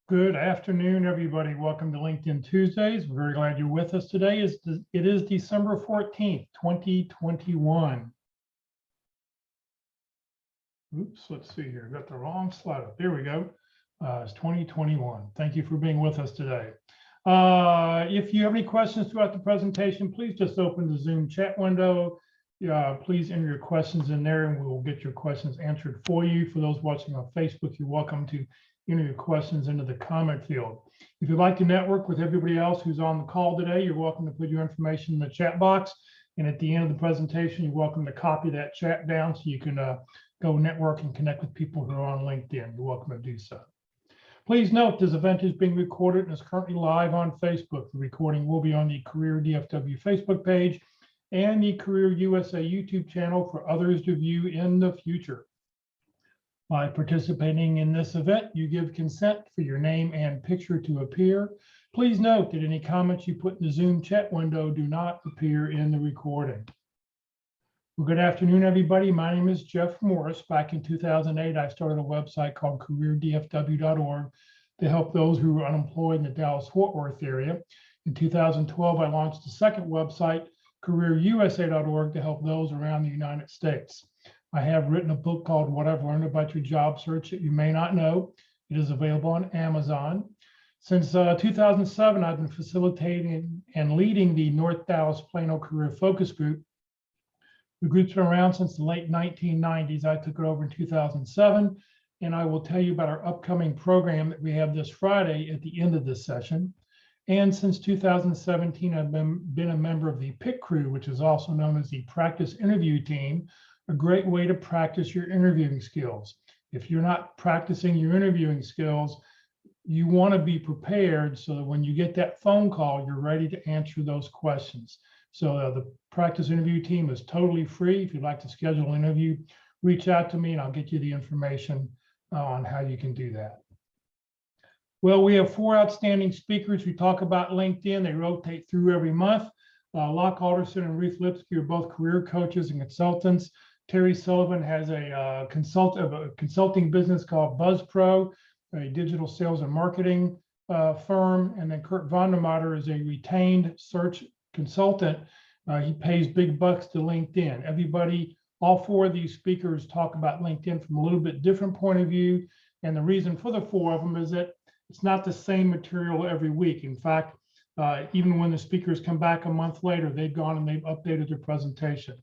Good afternoon, everybody. Welcome to LinkedIn Tuesdays. We're very glad you're with us today. It is December 14th, 2021. Oops, let's see here. Got the wrong slide up. There we go. It's 2021. Thank you for being with us today. If you have any questions throughout the presentation, please just open the Zoom chat window. Please enter your questions in there and we will get your questions answered for you. For those watching on Facebook, you're welcome to enter your questions into the comment field. If you'd like to network with everybody else who's on the call today, you're welcome to put your information in the chat box. And at the end of the presentation, you're welcome to copy that chat down so you can go network and connect with people who are on LinkedIn. You're welcome to do so. Please note this event is being recorded and is currently live on Facebook. The recording will be on the Career DFW Facebook page and the Career USA YouTube channel for others to view in the future. By participating in this event, you give consent for your name and picture to appear. Please note that any comments you put in the Zoom chat window do not appear in the recording. Well, good afternoon, everybody. My name is Jeff Morris. Back in 2008, I started a website called careerdfw.org to help those who were unemployed in the Dallas-Fort Worth area. In 2012, I launched a second website, careerusa.org, to help those around the United States. I have written a book called What I've Learned About Your Job Search That You May Not Know. It is available on Amazon. Since 2007, I've been facilitating and leading the North Dallas Plano Career Focus Group. The group's been around since the late 1990s. I took it over in 2007, and I will tell you about our upcoming program that we have this Friday at the end of this session. And since 2017, I've been a member of the PIC crew, which is also known as the Practice Interview Team, a great way to practice your interviewing skills. If you're not practicing your interviewing skills, you want to be prepared so that when you get that phone call, you're ready to answer those questions. So the Practice Interview Team is totally free. If you'd like to schedule an interview, reach out to me and I'll get you the information on how you can do that. Well, we have 4 outstanding speakers who talk about LinkedIn. They rotate through every month. Locke Alderson and Ruth Lipsky are both career coaches and consultants. Terry Sullivan has a consulting business called BuzzPro, a digital sales and marketing firm. And then Kurt Vondermatter is a retained search consultant. He pays big bucks to LinkedIn. Everybody, all 4 of these speakers talk about LinkedIn from a little bit different point of view. And the reason for the 4 of them is that it's not the same material every week. In fact, even when the speakers come back a month later, they've gone and they've updated their presentation.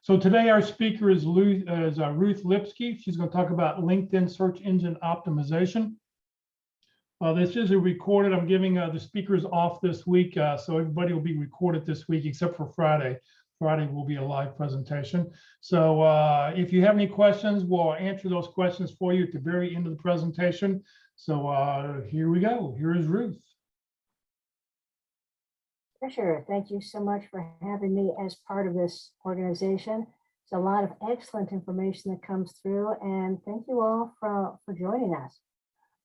So today our speaker is Ruth Lipsky. She's going to talk about LinkedIn search engine optimization. This is a recorded. I'm giving the speakers off this week, so everybody will be recorded this week except for Friday. Friday will be a live presentation. So if you have any questions, we'll answer those questions for you at the very end of the presentation. So here we go. Here is Ruth. Sure. Thank you so much for having me as part of this organization. It's a lot of excellent information that comes through, and thank you all for joining us.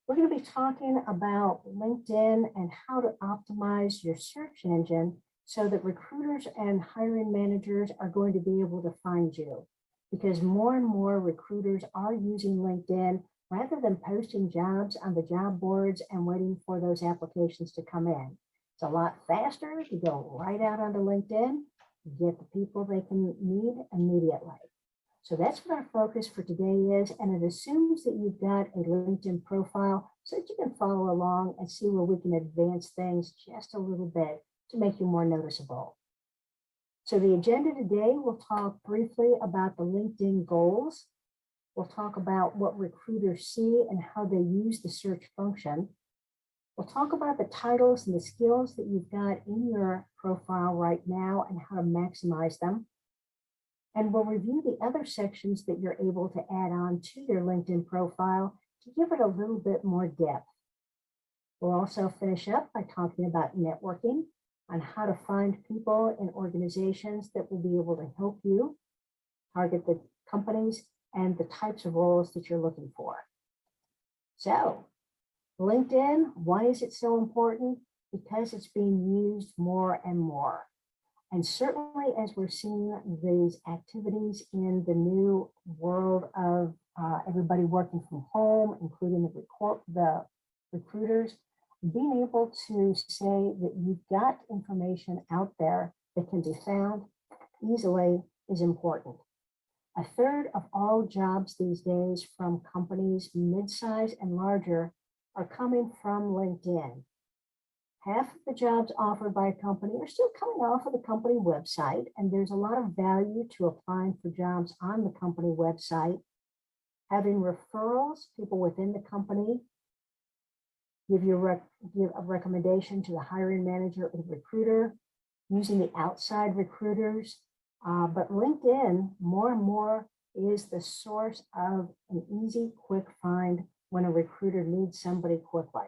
We're going to be talking about LinkedIn and how to optimize your search engine so that recruiters and hiring managers are going to be able to find you, because more and more recruiters are using LinkedIn rather than posting jobs on the job boards and waiting for those applications to come in. It's a lot faster to go right out onto LinkedIn, get the people they can need immediately. So that's what our focus for today is, and it assumes that you've got a LinkedIn profile so that you can follow along and see where we can advance things just a little bit to make you more noticeable. So the agenda today, we'll talk briefly about the LinkedIn goals. We'll talk about what recruiters see and how they use the search function. We'll talk about the titles and the skills that you've got in your profile right now and how to maximize them. And we'll review the other sections that you're able to add on to your LinkedIn profile to give it a little bit more depth. We'll also finish up by talking about networking, on how to find people in organizations that will be able to help you target the companies and the types of roles that you're looking for. So, LinkedIn, why is it so important? Because it's being used more and more. And certainly as we're seeing these activities in the new world of everybody working from home, including the recruiters, being able to say that you've got information out there that can be found easily is important. A third of all jobs these days from companies mid-size and larger are coming from LinkedIn. Half of the jobs offered by a company are still coming off of the company website, and there's a lot of value to applying for jobs on the company website. Having referrals, people within the company give a recommendation to the hiring manager or the recruiter, using the outside recruiters. But LinkedIn, more and more, is the source of an easy, quick find when a recruiter needs somebody quickly.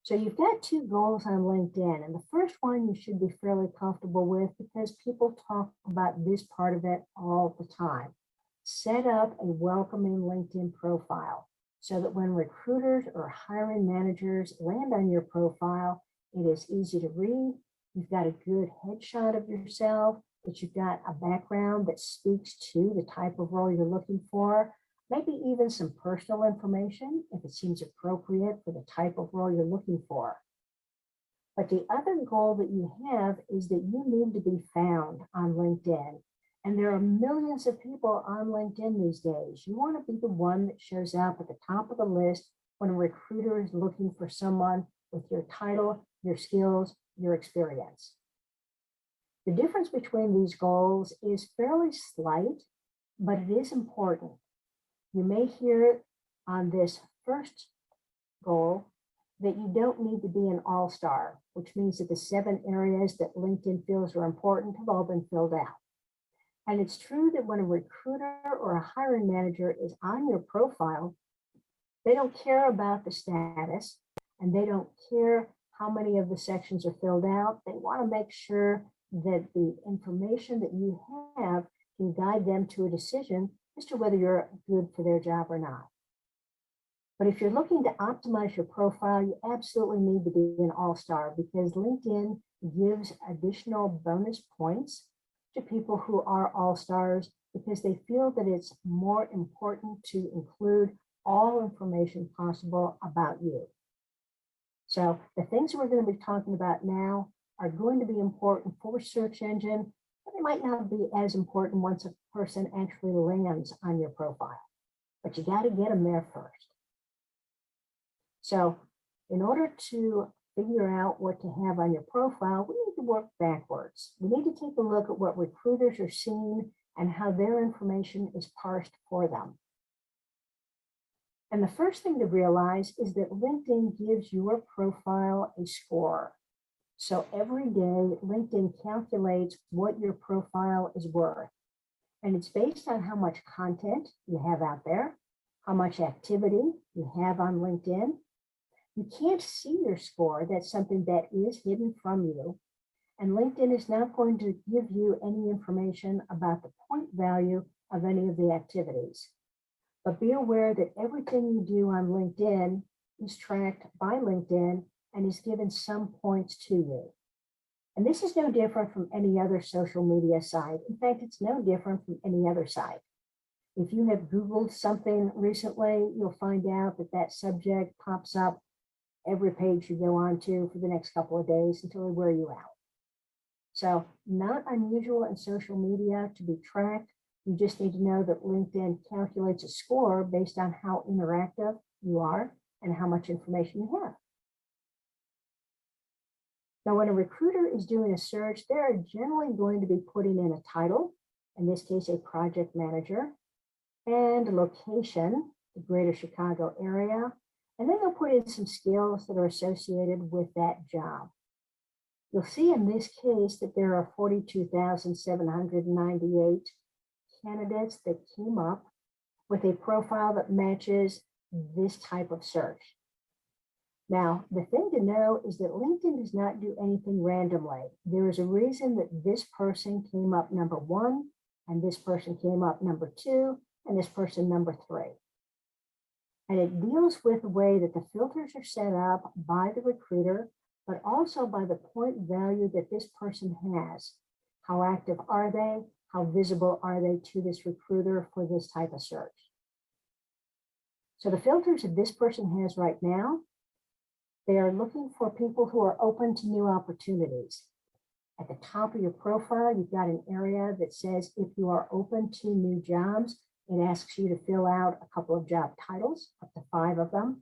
So you've got two goals on LinkedIn, and the first one you should be fairly comfortable with because people talk about this part of it all the time. Set up a welcoming LinkedIn profile so that when recruiters or hiring managers land on your profile, it is easy to read. You've got a good headshot of yourself, that you've got a background that speaks to the type of role you're looking for, maybe even some personal information if it seems appropriate for the type of role you're looking for. But the other goal that you have is that you need to be found on LinkedIn. And there are millions of people on LinkedIn these days. You want to be the one that shows up at the top of the list when a recruiter is looking for someone with your title, your skills, your experience. The difference between these goals is fairly slight, but it is important. You may hear on this first goal that you don't need to be an all-star, which means that the 7 areas that LinkedIn feels are important have all been filled out. And it's true that when a recruiter or a hiring manager is on your profile, they don't care about the status and they don't care how many of the sections are filled out. They want to make sure that the information that you have can guide them to a decision as to whether you're good for their job or not. But if you're looking to optimize your profile, you absolutely need to be an all-star because LinkedIn gives additional bonus points to people who are all-stars because they feel that it's more important to include all information possible about you. So the things that we're going to be talking about now are going to be important for search engine, but they might not be as important once a person actually lands on your profile. But you got to get them there first. So in order to figure out what to have on your profile, we need to work backwards. We need to take a look at what recruiters are seeing and how their information is parsed for them. And the first thing to realize is that LinkedIn gives your profile a score. So every day, LinkedIn calculates what your profile is worth. And it's based on how much content you have out there, how much activity you have on LinkedIn. You can't see your score. That's something that is hidden from you. And LinkedIn is not going to give you any information about the point value of any of the activities. But be aware that everything you do on LinkedIn is tracked by LinkedIn and is given some points to you. And this is no different from any other social media site. In fact, it's no different from any other site. If you have Googled something recently, you'll find out that that subject pops up every page you go on to for the next couple of days until they wear you out. So not unusual in social media to be tracked. You just need to know that LinkedIn calculates a score based on how interactive you are and how much information you have. Now, when a recruiter is doing a search, they're generally going to be putting in a title, in this case, a project manager, and a location, the greater Chicago area, and then they'll put in some skills that are associated with that job. You'll see in this case that there are 42,798 candidates that came up with a profile that matches this type of search. Now, the thing to know is that LinkedIn does not do anything randomly. There is a reason that this person came up number 1, and this person came up number 2, and this person number 3. And it deals with the way that the filters are set up by the recruiter, but also by the point value that this person has. How active are they? How visible are they to this recruiter for this type of search? So the filters that this person has right now, they are looking for people who are open to new opportunities. At the top of your profile, you've got an area that says if you are open to new jobs, it asks you to fill out a couple of job titles, up to 5 of them.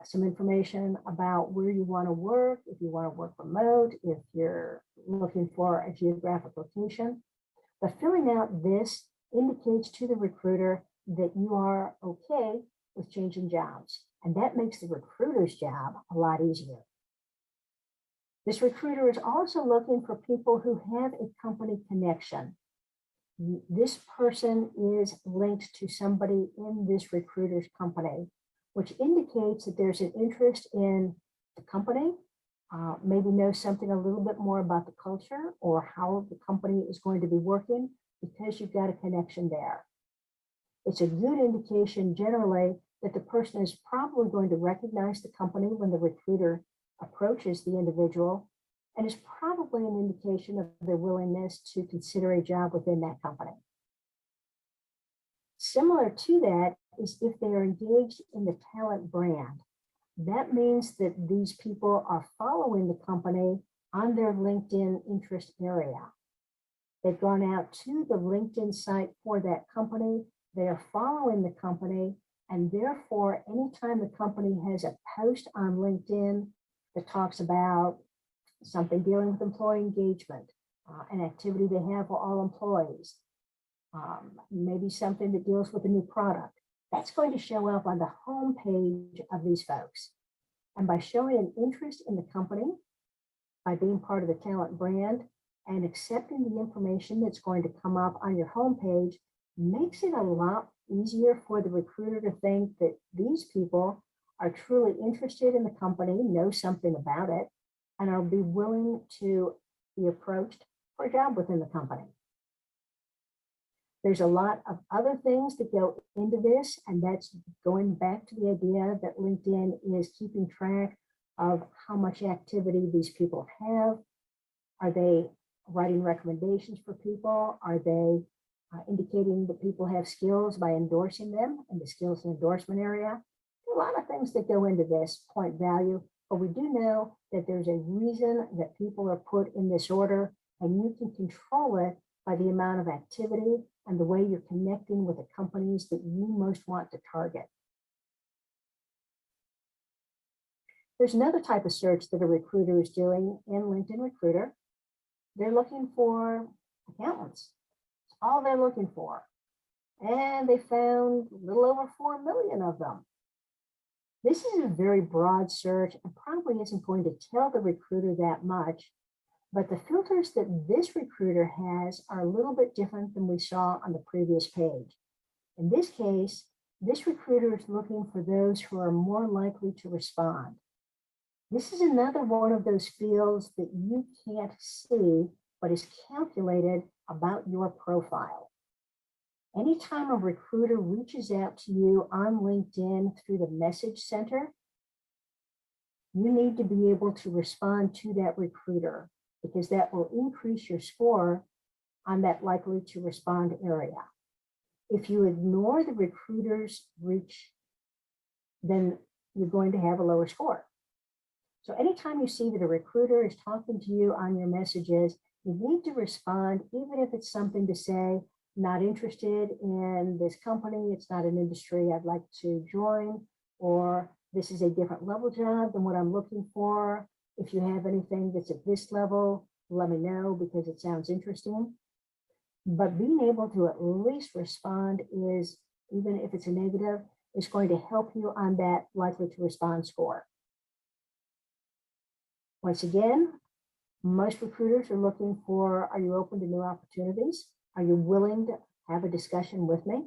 Some information about where you want to work, if you want to work remote, if you're looking for a geographic location. But filling out this indicates to the recruiter that you are okay with changing jobs. And that makes the recruiter's job a lot easier. This recruiter is also looking for people who have a company connection. This person is linked to somebody in this recruiter's company, which indicates that there's an interest in the company, maybe knows something a little bit more about the culture or how the company is going to be working because you've got a connection there. It's a good indication generally that the person is probably going to recognize the company when the recruiter approaches the individual, and is probably an indication of their willingness to consider a job within that company. Similar to that is if they are engaged in the talent brand. That means that these people are following the company on their LinkedIn interest area. They've gone out to the LinkedIn site for that company. They are following the company, and therefore, anytime the company has a post on LinkedIn that talks about something dealing with employee engagement, an activity they have for all employees, maybe something that deals with a new product, that's going to show up on the home page of these folks. And by showing an interest in the company, by being part of the talent brand, and accepting the information that's going to come up on your home page, makes it a lot easier for the recruiter to think that these people are truly interested in the company, know something about it, and are be willing to be approached for a job within the company. There's a lot of other things that go into this, and that's going back to the idea that LinkedIn is keeping track of how much activity these people have. Are they writing recommendations for people? Are they indicating that people have skills by endorsing them in the skills and endorsement area? A lot of things that go into this point value, but we do know that there's a reason that people are put in this order, and you can control it by the amount of activity and the way you're connecting with the companies that you most want to target. There's another type of search that a recruiter is doing in LinkedIn Recruiter. They're looking for accountants. That's all they're looking for. And they found a little over 4 million of them. This is a very broad search and probably isn't going to tell the recruiter that much, but the filters that this recruiter has are a little bit different than we saw on the previous page. In this case, this recruiter is looking for those who are more likely to respond. This is another one of those fields that you can't see, but is calculated about your profile. Anytime a recruiter reaches out to you on LinkedIn through the message center, you need to be able to respond to that recruiter, because that will increase your score on that likely to respond area. If you ignore the recruiter's reach, then you're going to have a lower score. So anytime you see that a recruiter is talking to you on your messages, you need to respond, even if it's something to say, not interested in this company, it's not an industry I'd like to join, or this is a different level job than what I'm looking for. If you have anything that's at this level, let me know because it sounds interesting. But being able to at least respond is, even if it's a negative, is going to help you on that likely to respond score. Once again, most recruiters are looking for, are you open to new opportunities? Are you willing to have a discussion with me?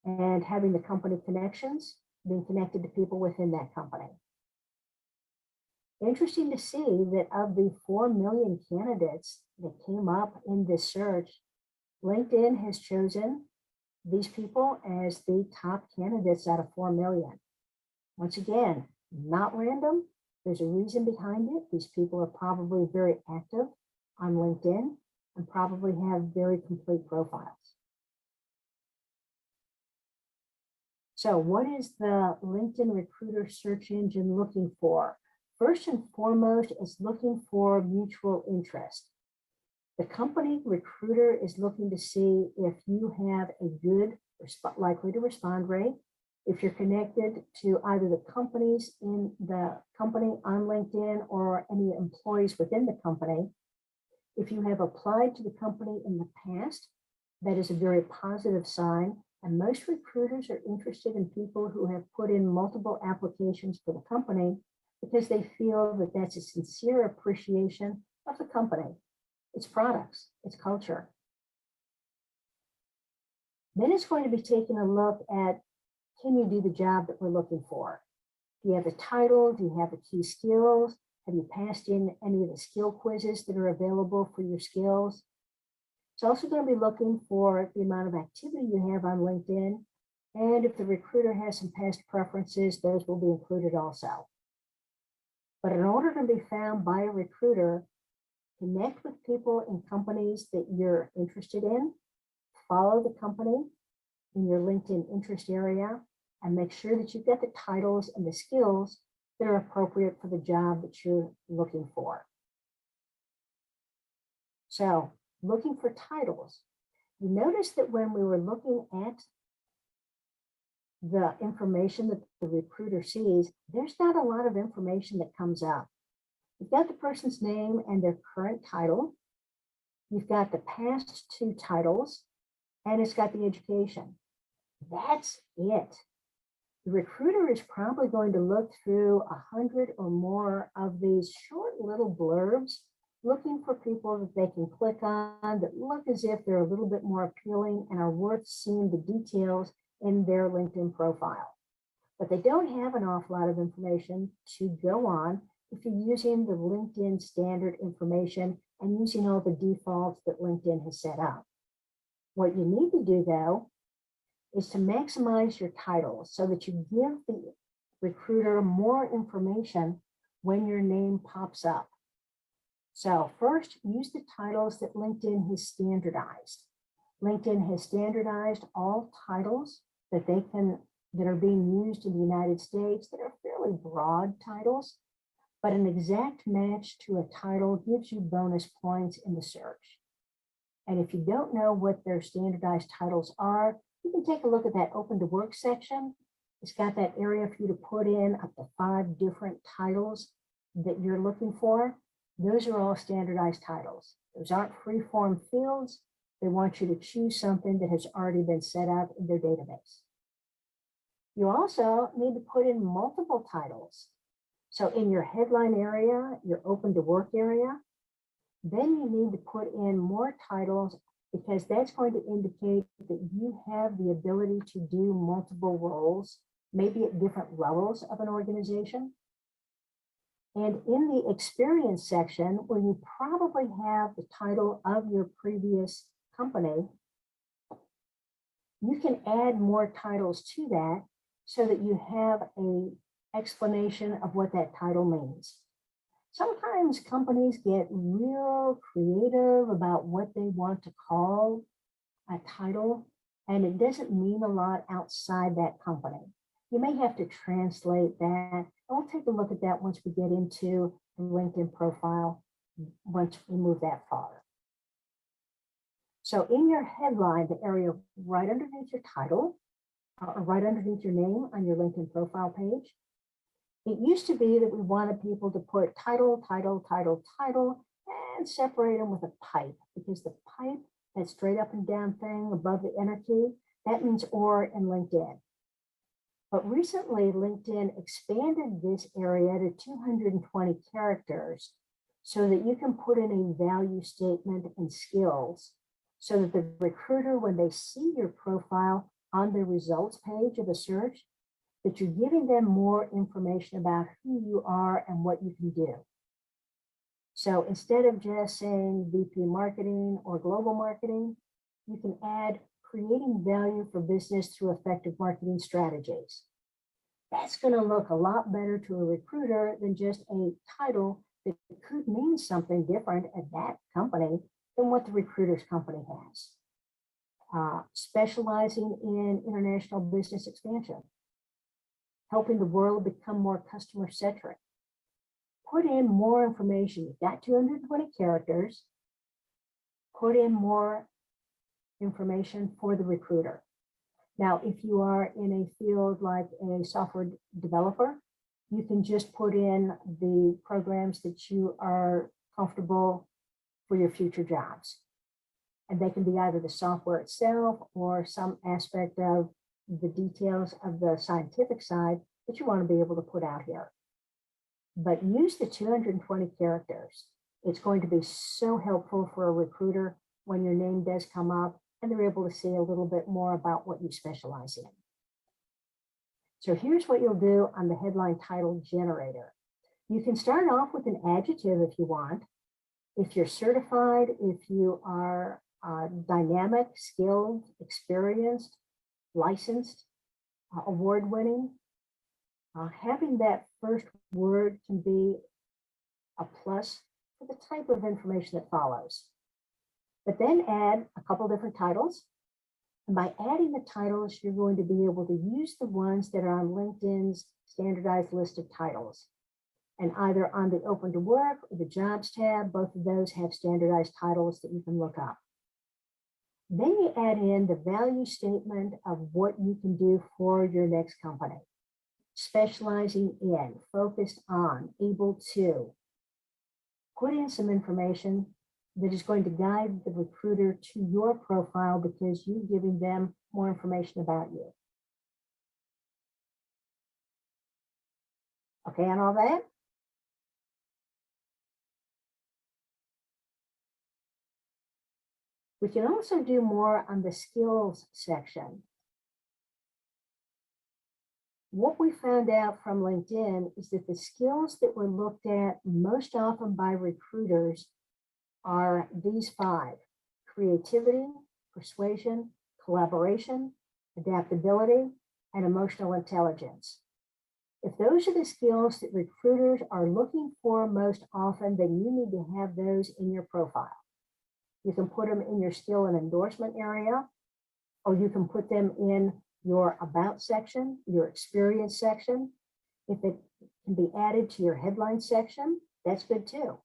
And having the company connections, being connected to people within that company. Interesting to see that of the 4 million candidates that came up in this search, LinkedIn has chosen these people as the top candidates out of 4 million. Once again, not random. There's a reason behind it. These people are probably very active on LinkedIn and probably have very complete profiles. So what is the LinkedIn recruiter search engine looking for? First and foremost, it's looking for mutual interest. The company recruiter is looking to see if you have a good likely to respond rate, if you're connected to either the companies in the company on LinkedIn or any employees within the company. If you have applied to the company in the past, that is a very positive sign. And most recruiters are interested in people who have put in multiple applications for the company because they feel that that's a sincere appreciation of the company, its products, its culture. Then it's going to be taking a look at, can you do the job that we're looking for? Do you have the title? Do you have the key skills? Have you passed in any of the skill quizzes that are available for your skills? It's also going to be looking for the amount of activity you have on LinkedIn. And if the recruiter has some past preferences, those will be included also. But in order to be found by a recruiter, connect with people in companies that you're interested in, follow the company in your LinkedIn interest area, and make sure that you've got the titles and the skills that are appropriate for the job that you're looking for. So, looking for titles. You notice that when we were looking at the information that the recruiter sees, there's not a lot of information that comes up. You've got the person's name and their current title. You've got the past two titles, and it's got the education. That's it. The recruiter is probably going to look through 100 or more of these short little blurbs, looking for people that they can click on that look as if they're a little bit more appealing and are worth seeing the details in their LinkedIn profile. But they don't have an awful lot of information to go on if you're using the LinkedIn standard information and using all the defaults that LinkedIn has set up. What you need to do, though, is to maximize your titles so that you give the recruiter more information when your name pops up. So first, use the titles that LinkedIn has standardized. LinkedIn has standardized all titles that are being used in the United States that are fairly broad titles, but an exact match to a title gives you bonus points in the search. And if you don't know what their standardized titles are, you can take a look at that open to work section. It's got that area for you to put in up to 5 different titles that you're looking for. Those are all standardized titles. Those aren't free-form fields. They want you to choose something that has already been set up in their database. You also need to put in multiple titles. So in your headline area, your open to work area, then you need to put in more titles because that's going to indicate that you have the ability to do multiple roles, maybe at different levels of an organization. And in the experience section, where you probably have the title of your previous company, you can add more titles to that so that you have an explanation of what that title means. Sometimes companies get real creative about what they want to call a title, and it doesn't mean a lot outside that company. You may have to translate that. I'll take a look at that once we get into the LinkedIn profile, once we move that far. So in your headline, the area right underneath your title, or right underneath your name on your LinkedIn profile page, it used to be that we wanted people to put title, title, title, title, and separate them with a pipe, because the pipe, that straight up and down thing above the enter key, that means or in LinkedIn. But recently, LinkedIn expanded this area to 220 characters so that you can put in a value statement and skills so that the recruiter, when they see your profile on the results page of a search, that you're giving them more information about who you are and what you can do. So instead of just saying VP marketing or global marketing, you can add creating value for business through effective marketing strategies. That's going to look a lot better to a recruiter than just a title that could mean something different at that company than what the recruiter's company has. Specializing in international business expansion. helping the world become more customer centric. Put in more information. You've got 220 characters. Put in more information for the recruiter. Now, if you are in a field like a software developer, you can just put in the programs that you are comfortable for your future jobs. And they can be either the software itself or some aspect of the details of the scientific side that you want to be able to put out here. But use the 220 characters. It's going to be so helpful for a recruiter when your name does come up and they're able to see a little bit more about what you specialize in. So here's what you'll do on the headline title generator. You can start off with an adjective if you want. If you're certified, if you are dynamic, skilled, experienced, licensed, award-winning, having that first word can be a plus for the type of information that follows. But then add a couple different titles. And by adding the titles, you're going to be able to use the ones that are on LinkedIn's standardized list of titles. And either on the Open to Work or the Jobs tab, both of those have standardized titles that you can look up. Then you add in the value statement of what you can do for your next company. Specializing in, focused on, able to. Put in some information that is going to guide the recruiter to your profile because you're giving them more information about you. Okay, on all that? We can also do more on the skills section. What we found out from LinkedIn is that the skills that were looked at most often by recruiters are these 5: creativity, persuasion, collaboration, adaptability, and emotional intelligence. If those are the skills that recruiters are looking for most often, then you need to have those in your profile. You can put them in your skill and endorsement area, or you can put them in your about section, your experience section. If it can be added to your headline section, that's good too.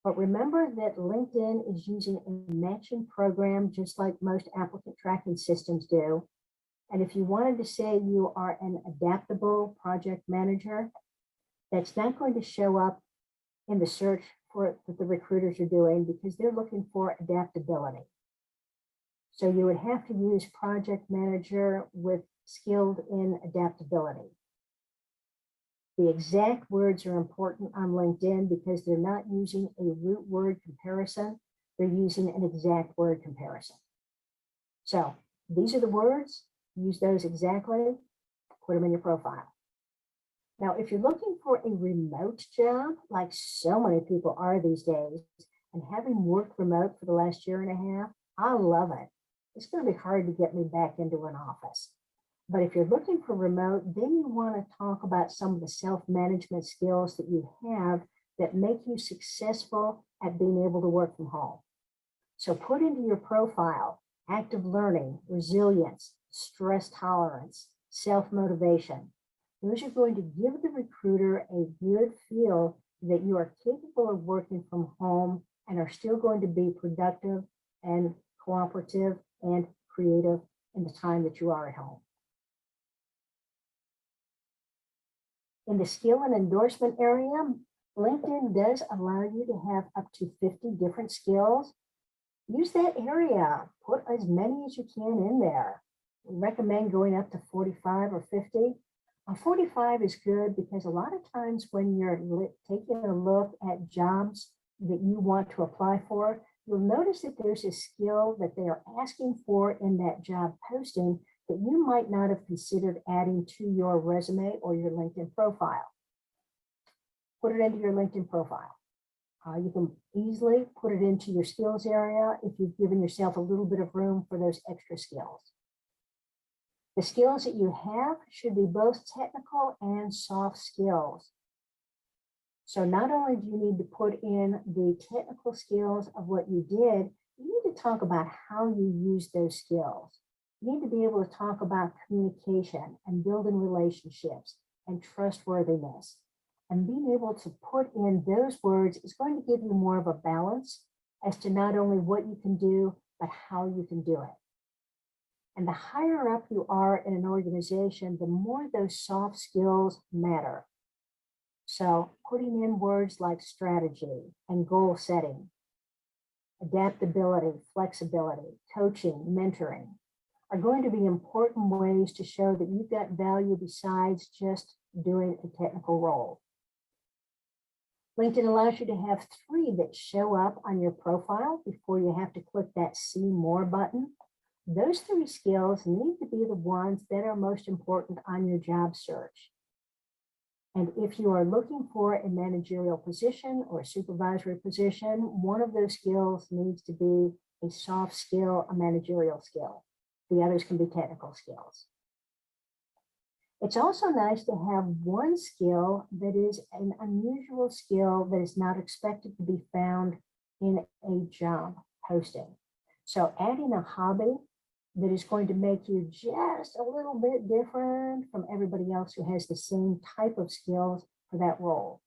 But remember that LinkedIn is using a matching program just like most applicant tracking systems do. And if you wanted to say you are an adaptable project manager, that's not going to show up in the search for that the recruiters are doing because they're looking for adaptability. So you would have to use project manager with skilled in adaptability. The exact words are important on LinkedIn because they're not using a root word comparison. They're using an exact word comparison. So these are the words, use those exactly, put them in your profile. Now, if you're looking for a remote job, like so many people are these days, and having worked remote for the last year and a half, I love it. It's going to be hard to get me back into an office. But if you're looking for remote, then you want to talk about some of the self-management skills that you have that make you successful at being able to work from home. So put into your profile active learning, resilience, stress tolerance, self-motivation. Those are going to give the recruiter a good feel that you are capable of working from home and are still going to be productive and cooperative and creative in the time that you are at home. In the skill and endorsement area, LinkedIn does allow you to have up to 50 different skills. Use that area, put as many as you can in there. We recommend going up to 45 or 50. 45 is good because a lot of times when you're taking a look at jobs that you want to apply for, you'll notice that there's a skill that they are asking for in that job posting that you might not have considered adding to your resume or your LinkedIn profile. Put it into your LinkedIn profile. You can easily put it into your skills area if you've given yourself a little bit of room for those extra skills. The skills that you have should be both technical and soft skills. So not only do you need to put in the technical skills of what you did, you need to talk about how you use those skills. You need to be able to talk about communication and building relationships and trustworthiness. And being able to put in those words is going to give you more of a balance as to not only what you can do, but how you can do it. And the higher up you are in an organization, the more those soft skills matter. So putting in words like strategy and goal setting, adaptability, flexibility, coaching, mentoring are going to be important ways to show that you've got value besides just doing a technical role. LinkedIn allows you to have 3 that show up on your profile before you have to click that See More button. Those 3 skills need to be the ones that are most important on your job search. And if you are looking for a managerial position or a supervisory position, one of those skills needs to be a soft skill, a managerial skill. The others can be technical skills. It's also nice to have one skill that is an unusual skill that is not expected to be found in a job posting. So adding a hobby that is going to make you just a little bit different from everybody else who has the same type of skills for that role.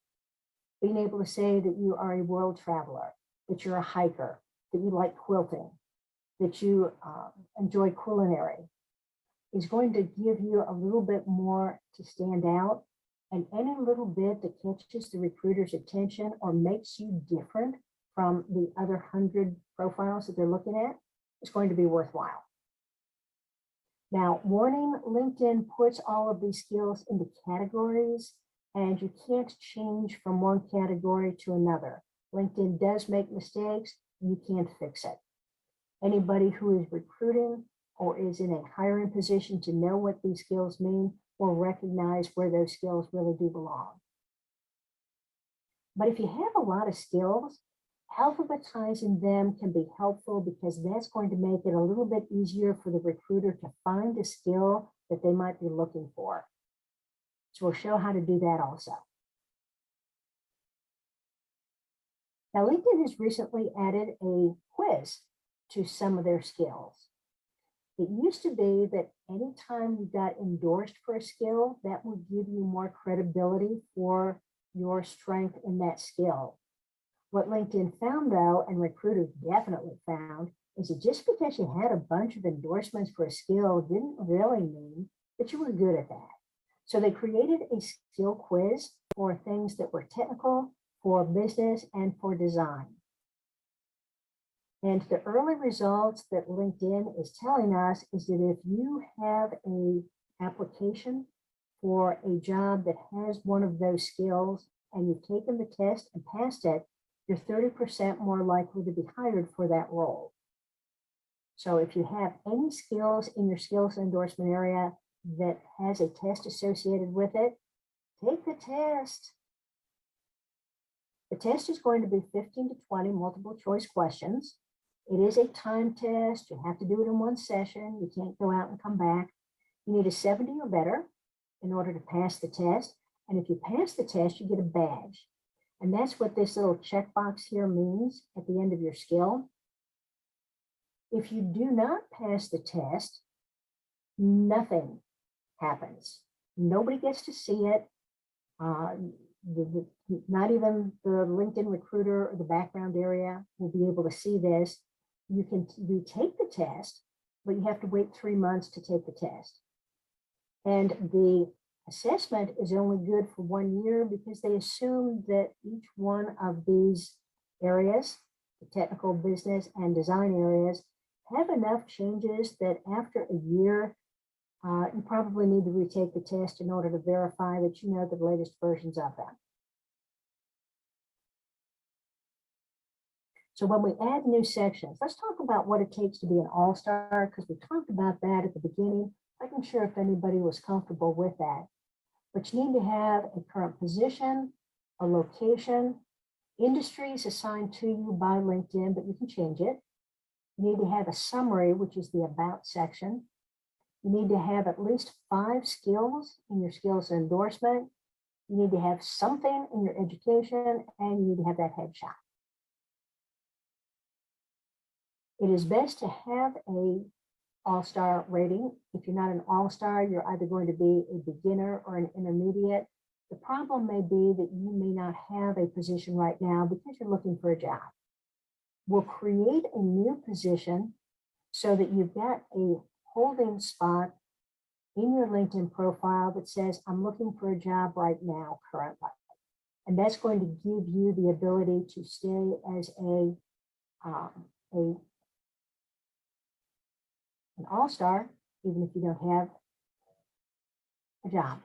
Being able to say that you are a world traveler, that you're a hiker, that you like quilting, that you enjoy culinary, is going to give you a little bit more to stand out. And any little bit that catches the recruiter's attention or makes you different from the other 100 profiles that they're looking at is going to be worthwhile. Now, warning, LinkedIn puts all of these skills into categories, and you can't change from one category to another. LinkedIn does make mistakes, you can't fix it. Anybody who is recruiting or is in a hiring position to know what these skills mean will recognize where those skills really do belong. But if you have a lot of skills, alphabetizing them can be helpful because that's going to make it a little bit easier for the recruiter to find a skill that they might be looking for. So we'll show how to do that also. Now, LinkedIn has recently added a quiz to some of their skills. It used to be that anytime you got endorsed for a skill, that would give you more credibility for your strength in that skill. What LinkedIn found, though, and recruiters definitely found, is that just because you had a bunch of endorsements for a skill didn't really mean that you were good at that. So they created a skill quiz for things that were technical, for business, and for design. And the early results that LinkedIn is telling us is that if you have an application for a job that has one of those skills and you've taken the test and passed it, you're 30% more likely to be hired for that role. So if you have any skills in your skills endorsement area that has a test associated with it, take the test. The test is going to be 15 to 20 multiple choice questions. It is a time test. You have to do it in one session. You can't go out and come back. You need a 70 or better in order to pass the test. And if you pass the test, you get a badge. And that's what this little checkbox here means at the end of your skill. If you do not pass the test, nothing happens. Nobody gets to see it. Not even the LinkedIn recruiter or the background area will be able to see this. You can retake the test, but you have to wait 3 months to take the test. And the assessment is only good for 1 year because they assume that each one of these areas, the technical, business, and design areas, have enough changes that after a year, you probably need to retake the test in order to verify that you know the latest versions of them. So when we add new sections, let's talk about what it takes to be an all-star, because we talked about that at the beginning. I wasn't sure if anybody was comfortable with that. But you need to have a current position, a location, industries assigned to you by LinkedIn, but you can change it. You need to have a summary, which is the about section. You need to have at least 5 skills in your skills endorsement. You need to have something in your education, and you need to have that headshot. It is best to have a all-star rating. If you're not an all-star, you're either going to be a beginner or an intermediate. The problem may be that you may not have a position right now because you're looking for a job. We'll create a new position so that you've got a holding spot in your LinkedIn profile that says, I'm looking for a job right now, currently. And that's going to give you the ability to stay as an all-star, even if you don't have a job.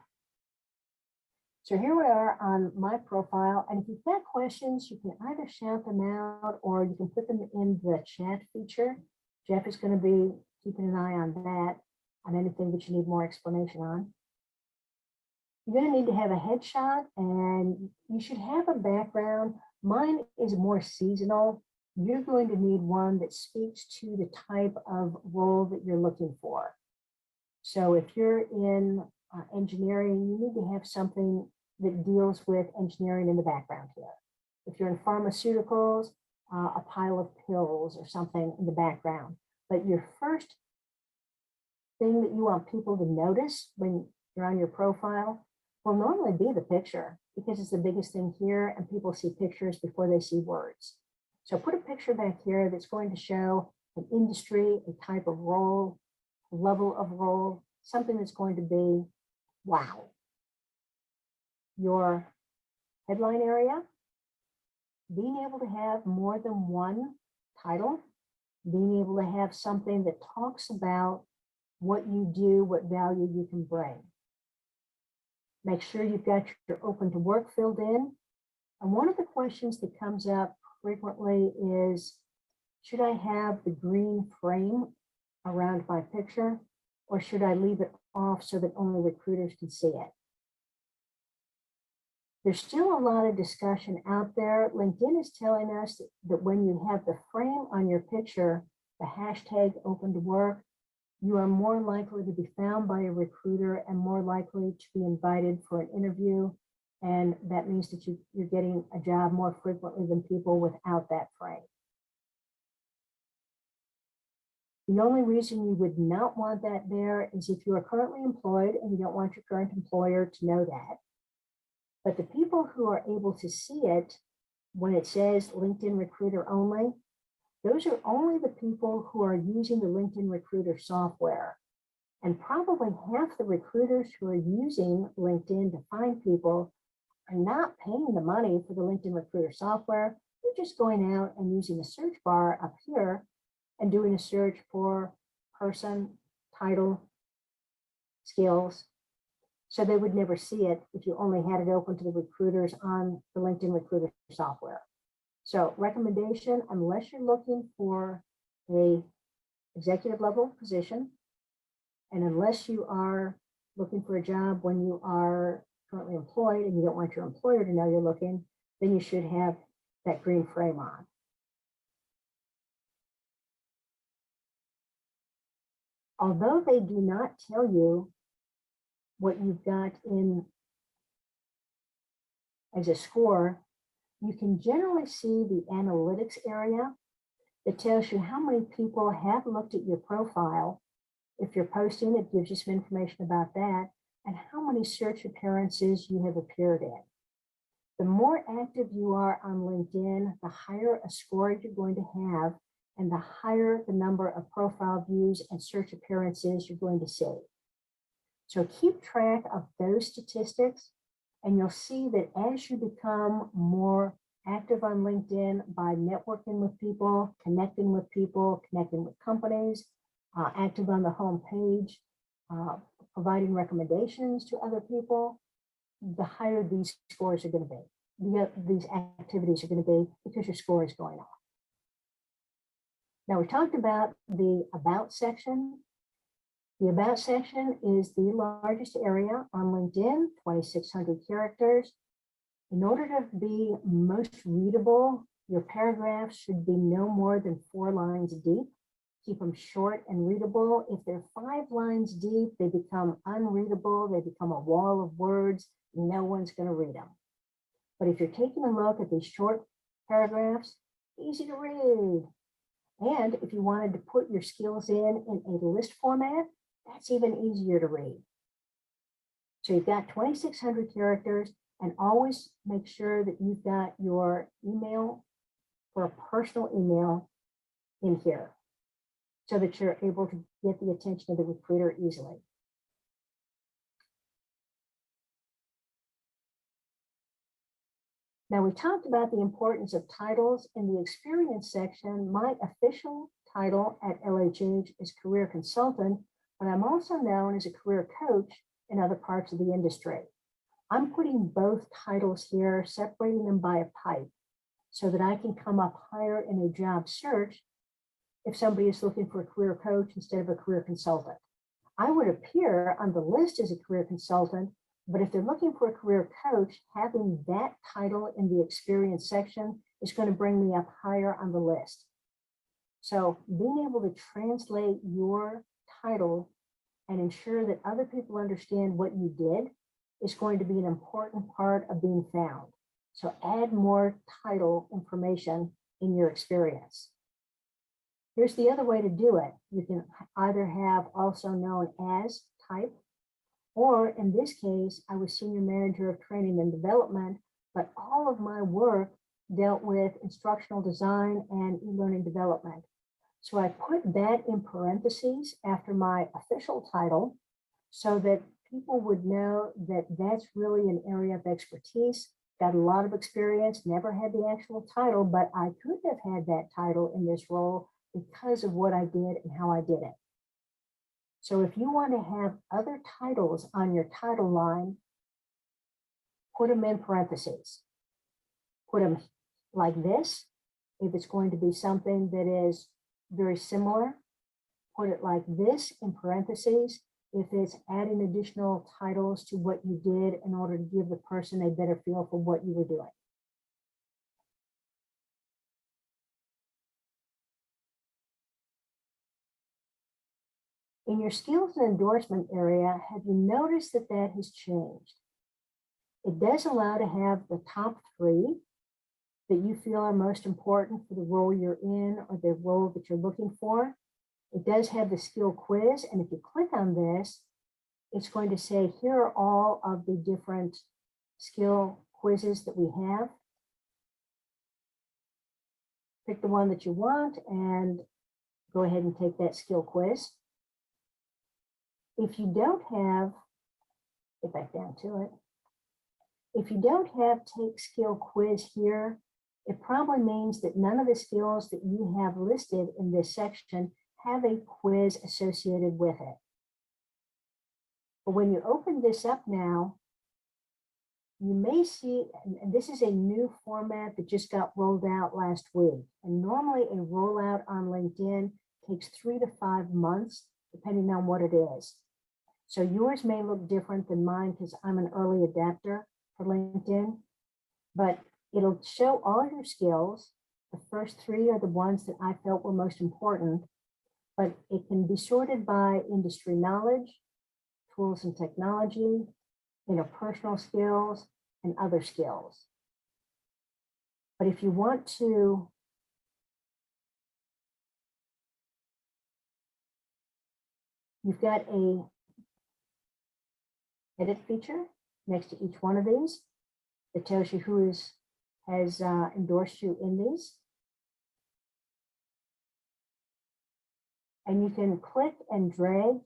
So here we are on my profile. And if you've got questions, you can either shout them out or you can put them in the chat feature. Jeff is going to be keeping an eye on that, on anything that you need more explanation on. You're going to need to have a headshot and you should have a background. Mine is more seasonal. You're going to need one that speaks to the type of role that you're looking for. So if you're in engineering, you need to have something that deals with engineering in the background here. If you're in pharmaceuticals, a pile of pills or something in the background. But your first thing that you want people to notice when you're on your profile will normally be the picture, because it's the biggest thing here and people see pictures before they see words. So put a picture back here that's going to show an industry, a type of role, a level of role, something that's going to be wow. Your headline area, being able to have more than one title, being able to have something that talks about what you do, what value you can bring. Make sure you've got your open to work filled in. And one of the questions that comes up frequently is, should I have the green frame around my picture, or should I leave it off so that only recruiters can see it? There's still a lot of discussion out there. LinkedIn is telling us that when you have the frame on your picture, the hashtag open to work, you are more likely to be found by a recruiter and more likely to be invited for an interview. And that means that you're getting a job more frequently than people without that frame. The only reason you would not want that there is if you are currently employed and you don't want your current employer to know that. But the people who are able to see it when it says LinkedIn Recruiter only, those are only the people who are using the LinkedIn Recruiter software. And probably half the recruiters who are using LinkedIn to find people are not paying the money for the LinkedIn Recruiter software. They're just going out and using the search bar up here and doing a search for person, title, skills. So they would never see it if you only had it open to the recruiters on the LinkedIn Recruiter software. So recommendation, unless you're looking for a executive level position, and unless you are looking for a job when you are currently employed and you don't want your employer to know you're looking, then you should have that green frame on. Although they do not tell you what you've got in as a score, you can generally see the analytics area that tells you how many people have looked at your profile. If you're posting, it gives you some information about that, and how many search appearances you have appeared in. The more active you are on LinkedIn, the higher a score you're going to have, and the higher the number of profile views and search appearances you're going to see. So keep track of those statistics, and you'll see that as you become more active on LinkedIn by networking with people, connecting with companies, active on the home page, providing recommendations to other people, the higher these scores are going to be. These activities are going to be because your score is going up. Now we talked about the About section. The About section is the largest area on LinkedIn, 2,600 characters. In order to be most readable, your paragraphs should be no more than 4 lines deep. Keep them short and readable. If they're 5 lines deep, they become unreadable. They become a wall of words. No one's going to read them. But if you're taking a look at these short paragraphs, easy to read. And if you wanted to put your skills in a list format, that's even easier to read. So you've got 2,600 characters, and always make sure that you've got your email or a personal email in here so that you're able to get the attention of the recruiter easily. Now, we talked about the importance of titles in the experience section. My official title at LHH is career consultant, but I'm also known as a career coach in other parts of the industry. I'm putting both titles here, separating them by a pipe so that I can come up higher in a job search if somebody is looking for a career coach instead of a career consultant. I would appear on the list as a career consultant, but if they're looking for a career coach, having that title in the experience section is going to bring me up higher on the list. So being able to translate your title and ensure that other people understand what you did is going to be an important part of being found. So add more title information in your experience. Here's the other way to do it. You can either have also known as type, or in this case, I was senior manager of training and development, but all of my work dealt with instructional design and e-learning development. So I put that in parentheses after my official title so that people would know that that's really an area of expertise. Got a lot of experience, never had the actual title, but I could have had that title in this role because of what I did and how I did it. So if you want to have other titles on your title line, put them in parentheses. Put them like this. If it's going to be something that is very similar, put it like this in parentheses. If it's adding additional titles to what you did in order to give the person a better feel for what you were doing. In your skills and endorsement area, have you noticed that that has changed? It does allow to have the top 3 that you feel are most important for the role you're in or the role that you're looking for. It does have the skill quiz, and if you click on this, it's going to say, here are all of the different skill quizzes that we have. Pick the one that you want and go ahead and take that skill quiz. If you don't have, get back down to it. If you don't have take skill quiz here, it probably means that none of the skills that you have listed in this section have a quiz associated with it. But when you open this up now, you may see, and this is a new format that just got rolled out last week. And normally a rollout on LinkedIn takes 3 to 5 months, depending on what it is. So yours may look different than mine because I'm an early adapter for LinkedIn, but it'll show all your skills. The first 3 are the ones that I felt were most important, but it can be sorted by industry knowledge, tools and technology, interpersonal skills, and other skills. But if you want to you've got a edit feature next to each one of these that tells you who has endorsed you in these. And you can click and drag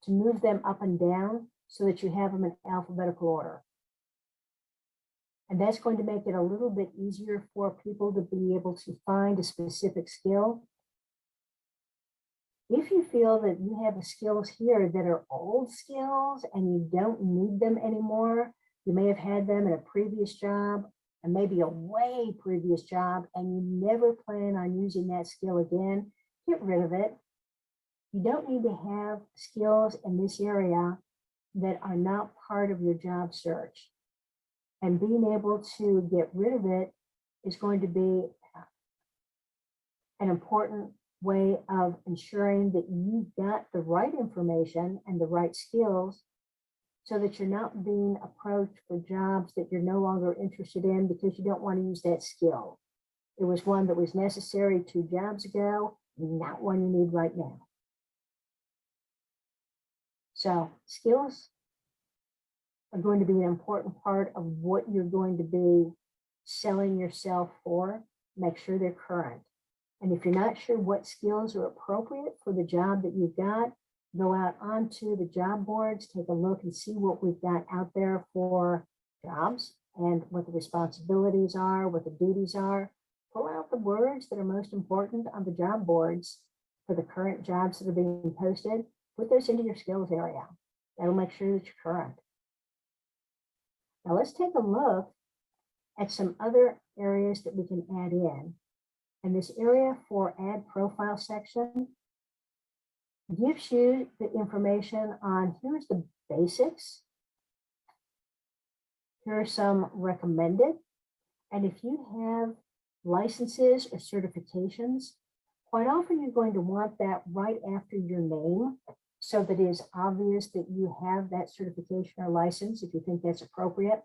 to move them up and down so that you have them in alphabetical order. And that's going to make it a little bit easier for people to be able to find a specific skill. If you feel that you have skills here that are old skills and you don't need them anymore, you may have had them in a previous job and maybe a way previous job, and you never plan on using that skill again, get rid of it. You don't need to have skills in this area that are not part of your job search. And being able to get rid of it is going to be an important way of ensuring that you've got the right information and the right skills so that you're not being approached for jobs that you're no longer interested in because you don't want to use that skill. It was one that was necessary 2 jobs ago. not one you need right now. So skills are going to be an important part of what you're going to be selling yourself for. Make sure they're current. And if you're not sure what skills are appropriate for the job that you've got, go out onto the job boards, take a look and see what we've got out there for jobs and what the responsibilities are, what the duties are. Pull out the words that are most important on the job boards for the current jobs that are being posted. Put those into your skills area. That'll make sure that you're current. Now let's take a look at some other areas that we can add in. And this area for add profile section gives you the information on here's the basics. Here are some recommended. And if you have licenses or certifications, quite often you're going to want that right after your name so that it is obvious that you have that certification or license if you think that's appropriate.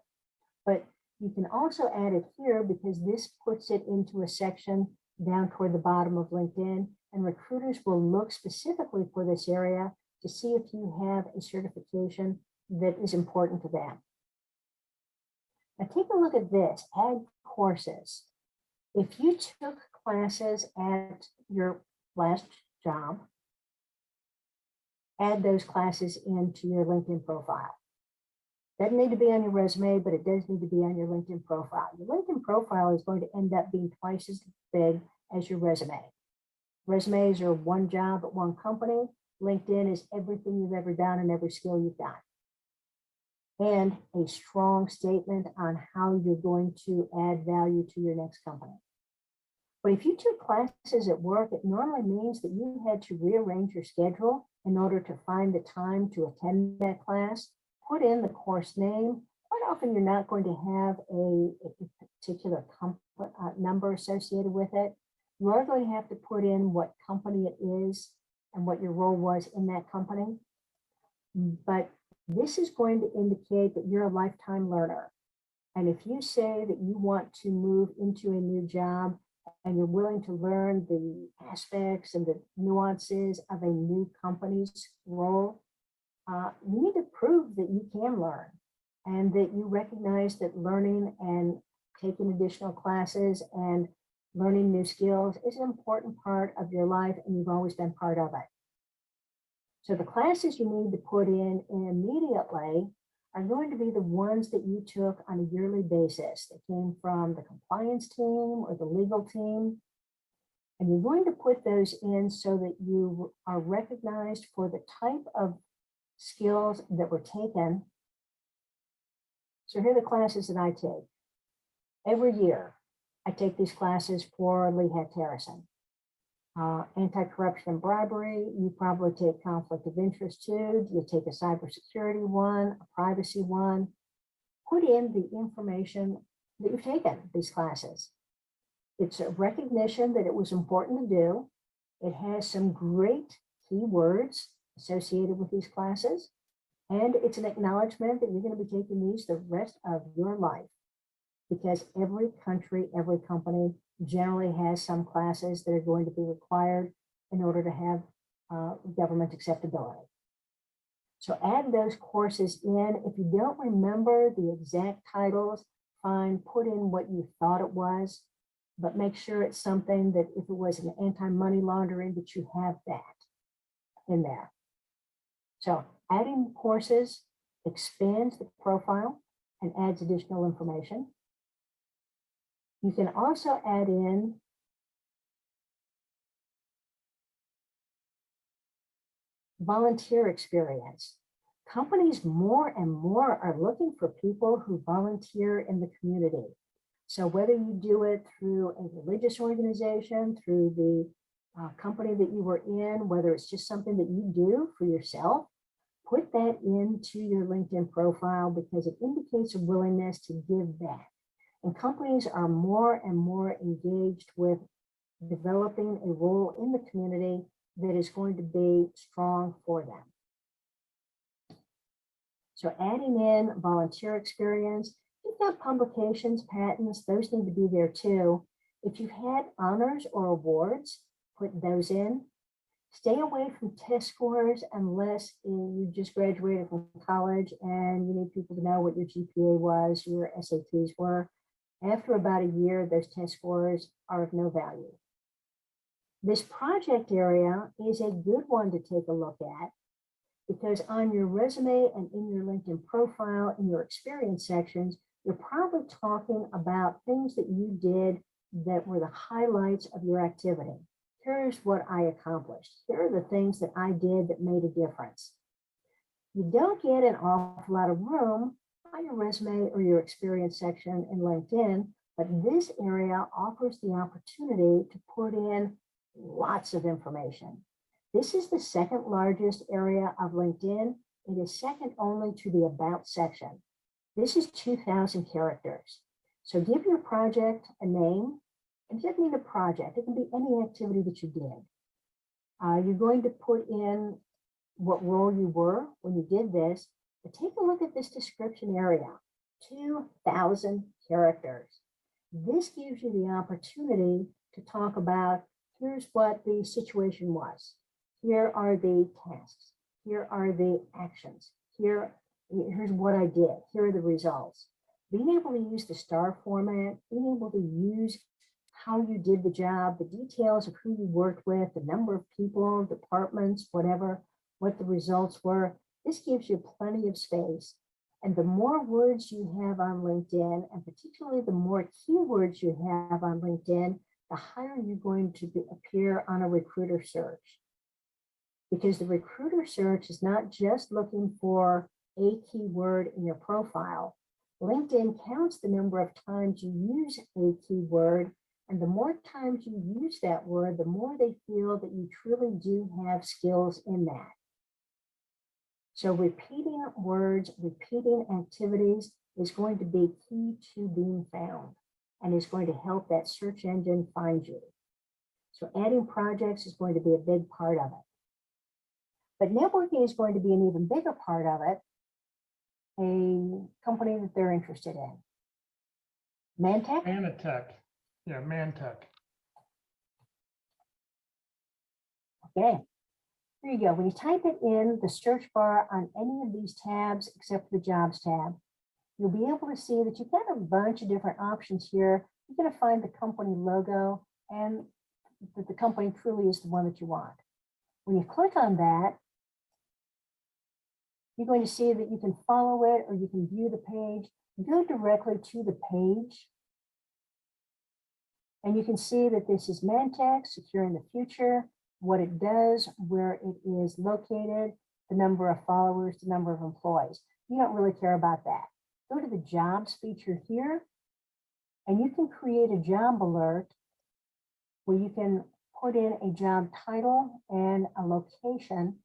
But you can also add it here because this puts it into a section down toward the bottom of LinkedIn, and recruiters will look specifically for this area to see if you have a certification that is important to them. Now take a look at this, add courses. If you took classes at your last job, add those classes into your LinkedIn profile. Doesn't need to be on your resume, but it does need to be on your LinkedIn profile. Your LinkedIn profile is going to end up being twice as big as your resume. Resumes are one job at one company. LinkedIn is everything you've ever done and every skill you've got. And a strong statement on how you're going to add value to your next company. But if you took classes at work, it normally means that you had to rearrange your schedule in order to find the time to attend that class. Put in the course name. Quite often you're not going to have a particular number associated with it. You are going to have to put in what company it is and what your role was in that company. But this is going to indicate that you're a lifetime learner. And if you say that you want to move into a new job and you're willing to learn the aspects and the nuances of a new company's role, you need to prove that you can learn and that you recognize that learning and taking additional classes and learning new skills is an important part of your life and you've always been part of it. So the classes you need to put in immediately are going to be the ones that you took on a yearly basis that came from the compliance team or the legal team. And you're going to put those in so that you are recognized for the type of skills that were taken. So here are the classes that I take. Every year, I take these classes for Lehigh Harrison. Anti-corruption and bribery, you probably take conflict of interest too. You take a cybersecurity one, a privacy one. Put in the information that you've taken these classes. It's a recognition that it was important to do. It has some great keywords associated with these classes. And it's an acknowledgement that you're going to be taking these the rest of your life. Because every country, every company generally has some classes that are going to be required in order to have government acceptability. So add those courses in. If you don't remember the exact titles, fine, put in what you thought it was, but make sure it's something that if it was an anti-money laundering, that you have that in there. So adding courses expands the profile and adds additional information. You can also add in volunteer experience. Companies more and more are looking for people who volunteer in the community. So whether you do it through a religious organization, through the company that you were in, whether it's just something that you do for yourself, put that into your LinkedIn profile because it indicates a willingness to give back. And companies are more and more engaged with developing a role in the community that is going to be strong for them. So adding in volunteer experience, you've got publications, patents, those need to be there too. If you've had honors or awards, put those in. Stay away from test scores unless you just graduated from college and you need people to know what your GPA was, your SATs were. After about a year, those test scores are of no value. This project area is a good one to take a look at because on your resume and in your LinkedIn profile, in your experience sections, you're probably talking about things that you did that were the highlights of your activity. Here's what I accomplished. Here are the things that I did that made a difference. You don't get an awful lot of room on your resume or your experience section in LinkedIn, but this area offers the opportunity to put in lots of information. This is the second largest area of LinkedIn. It is second only to the About section. This is 2,000 characters. So give your project a name. It doesn't need a project. It can be any activity that you did. You're going to put in what role you were when you did this, but take a look at this description area, 2,000 characters. This gives you the opportunity to talk about, here's what the situation was. Here are the tasks. Here are the actions. Here's what I did. Here are the results. Being able to use the star format, being able to use how you did the job, the details of who you worked with, the number of people, departments, whatever, what the results were. This gives you plenty of space. And the more words you have on LinkedIn, and particularly the more keywords you have on LinkedIn, the higher you're going to appear on a recruiter search. Because the recruiter search is not just looking for a keyword in your profile. LinkedIn counts the number of times you use a keyword, and the more times you use that word, the more they feel that you truly do have skills in that. So repeating words, repeating activities is going to be key to being found and is going to help that search engine find you. So adding projects is going to be a big part of it. But networking is going to be an even bigger part of it, a company that they're interested in. Mantech? Manatech. Yeah, Mantech. Okay, here you go. When you type it in the search bar on any of these tabs, except for the Jobs tab, you'll be able to see that you've got a bunch of different options here. You're going to find the company logo and that the company truly is the one that you want. When you click on that, you're going to see that you can follow it or you can view the page. Go directly to the page. And you can see that this is Mantech, Secure in the Future, what it does, where it is located, the number of followers, the number of employees. You don't really care about that. Go to the Jobs feature here, and you can create a job alert where you can put in a job title and a location.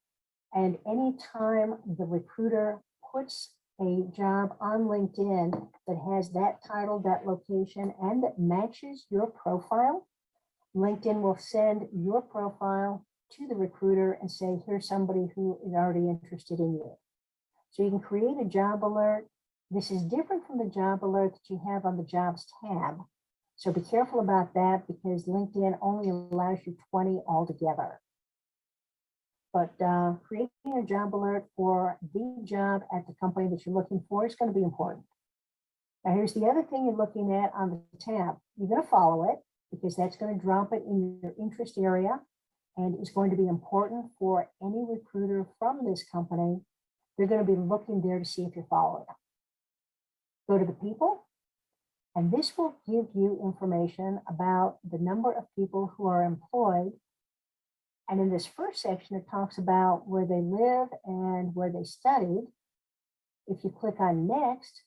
And anytime the recruiter puts a job on LinkedIn that has that title, that location, and that matches your profile, LinkedIn will send your profile to the recruiter and say, here's somebody who is already interested in you. So you can create a job alert. This is different from the job alert that you have on the Jobs tab. So be careful about that because LinkedIn only allows you 20 altogether. But creating a job alert for the job at the company that you're looking for is going to be important. Now, here's the other thing you're looking at on the tab. You're going to follow it because that's going to drop it in your interest area and is going to be important for any recruiter from this company. They're going to be looking there to see if you're following them. Go to the people, and this will give you information about the number of people who are employed. And in this first section, it talks about where they live and where they studied. If you click on next,